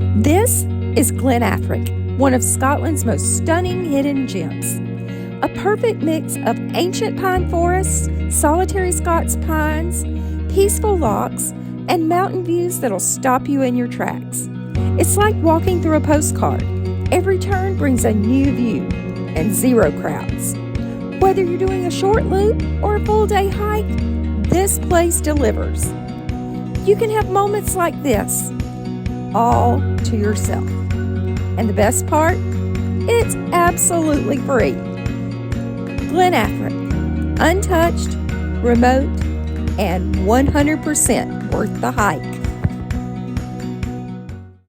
This is Glen Affric, one of Scotland's most stunning hidden gems. A perfect mix of ancient pine forests, solitary Scots pines, peaceful lochs, and mountain views that'll stop you in your tracks. It's like walking through a postcard. Every turn brings a new view and zero crowds. Whether you're doing a short loop or a full-day hike, this place delivers. You can have moments like this, all to yourself. And the best part? It's absolutely free. Glen Affric, untouched, remote, and 100% worth the hike.